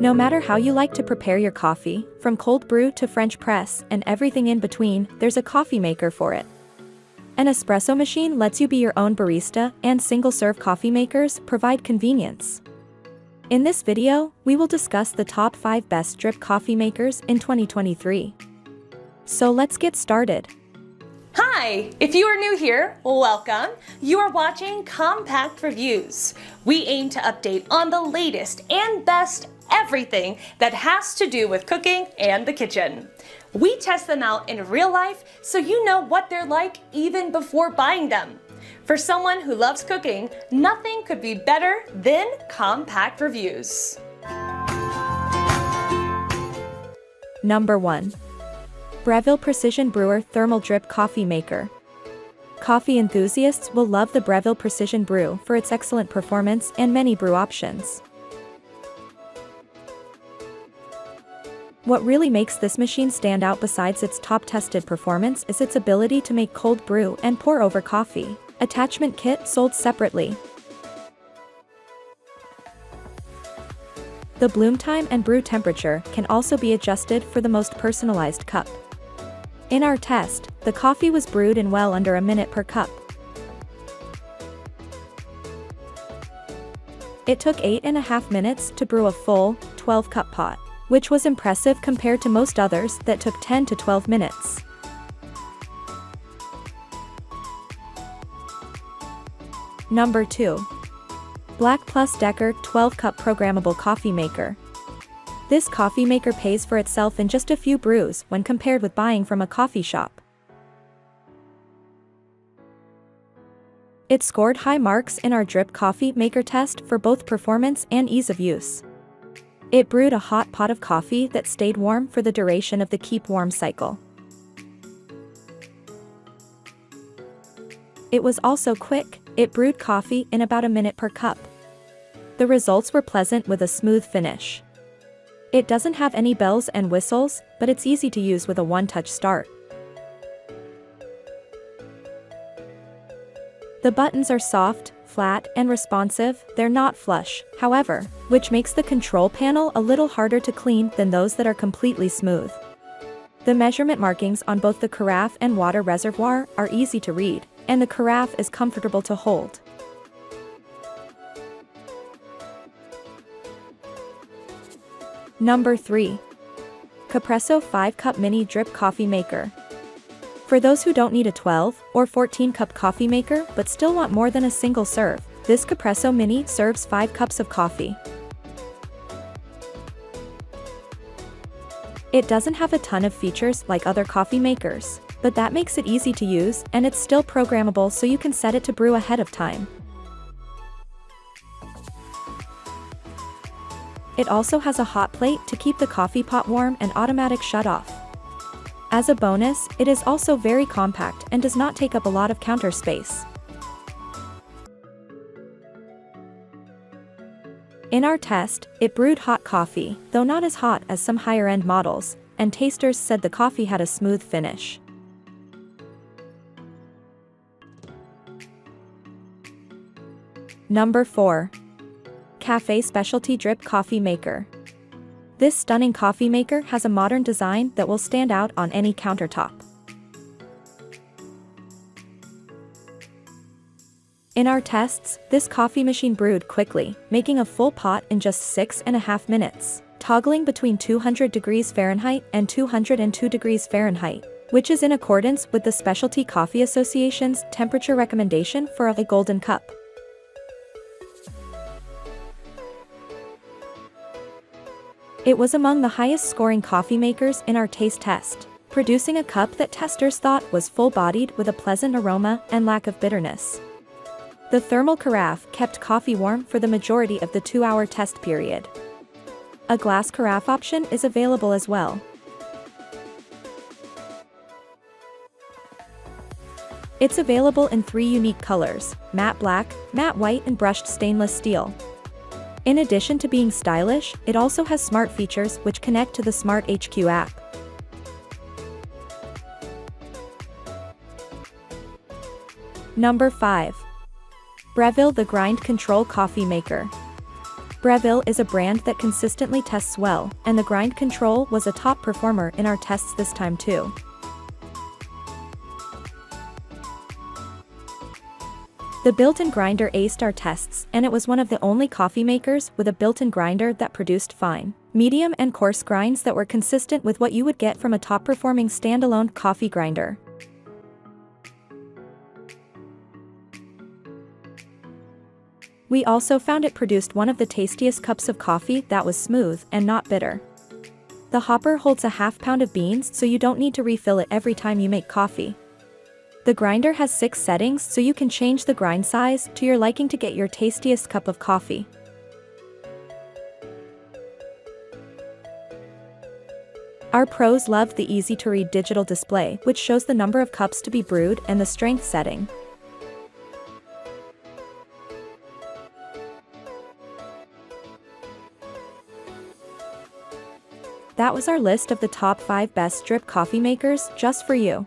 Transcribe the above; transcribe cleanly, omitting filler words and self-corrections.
No matter how you like to prepare your coffee, from cold brew to French press and everything in between, there's a coffee maker for it. An espresso machine lets you be your own barista, and single-serve coffee makers provide convenience. In this video, we will discuss the top 5 best drip coffee makers in 2023. So let's get started. Hi! If you are new here, welcome. You are watching Compact Reviews. We aim to update on the latest and best everything that has to do with cooking and the kitchen. We test them out in real life so you know what they're like even before buying them. For someone who loves cooking, nothing could be better than Compact Reviews. Number 1. Breville Precision Brewer Thermal Drip Coffee Maker. Coffee enthusiasts will love the Breville Precision Brew for its excellent performance and many brew options. What really makes this machine stand out besides its top-tested performance is its ability to make cold brew and pour over coffee. Attachment kit sold separately. The bloom time and brew temperature can also be adjusted for the most personalized cup. In our test, the coffee was brewed in well under a minute per cup. It took 8.5 minutes to brew a full, 12-cup pot, which was impressive compared to most others that took 10 to 12 minutes. Number 2. Black+Decker 12-cup Programmable Coffee Maker. This coffee maker pays for itself in just a few brews when compared with buying from a coffee shop. It scored high marks in our drip coffee maker test for both performance and ease of use. It brewed a hot pot of coffee that stayed warm for the duration of the keep warm cycle. It was also quick. It brewed coffee in about a minute per cup. The results were pleasant with a smooth finish. It doesn't have any bells and whistles, but it's easy to use with a one-touch start. The buttons are soft, flat, and responsive. They're not flush, however, which makes the control panel a little harder to clean than those that are completely smooth. The measurement markings on both the carafe and water reservoir are easy to read, and the carafe is comfortable to hold. Number 3. Capresso 5-cup Mini Drip Coffee Maker. For those who don't need a 12 or 14-cup coffee maker but still want more than a single serve, this Capresso Mini serves 5 cups of coffee. It doesn't have a ton of features like other coffee makers, but that makes it easy to use, and it's still programmable so you can set it to brew ahead of time. It also has a hot plate to keep the coffee pot warm and automatic shut-off. As a bonus, it is also very compact and does not take up a lot of counter space. In our test, it brewed hot coffee, though not as hot as some higher-end models, and tasters said the coffee had a smooth finish. Number 4. Café Specialty Drip Coffee Maker. This stunning coffee maker has a modern design that will stand out on any countertop. In our tests, this coffee machine brewed quickly, making a full pot in just 6.5 minutes, toggling between 200 degrees Fahrenheit and 202 degrees Fahrenheit, which is in accordance with the Specialty Coffee Association's temperature recommendation for a golden cup. It was among the highest-scoring coffee makers in our taste test, producing a cup that testers thought was full-bodied with a pleasant aroma and lack of bitterness. The thermal carafe kept coffee warm for the majority of the 2-hour test period. A glass carafe option is available as well. It's available in 3 unique colors: matte black, matte white, and brushed stainless steel. In addition to being stylish, it also has smart features which connect to the Smart HQ app. Number 5. Breville the Grind Control Coffee Maker. Breville is a brand that consistently tests well, and the grind control was a top performer in our tests this time too. The built-in grinder aced our tests, and it was one of the only coffee makers with a built-in grinder that produced fine, medium and coarse grinds that were consistent with what you would get from a top-performing standalone coffee grinder. We also found it produced one of the tastiest cups of coffee that was smooth and not bitter. The hopper holds a half pound of beans, so you don't need to refill it every time you make coffee. The grinder has 6 settings, so you can change the grind size to your liking to get your tastiest cup of coffee. Our pros loved the easy-to-read digital display, which shows the number of cups to be brewed and the strength setting. That was our list of the top 5 best drip coffee makers, just for you.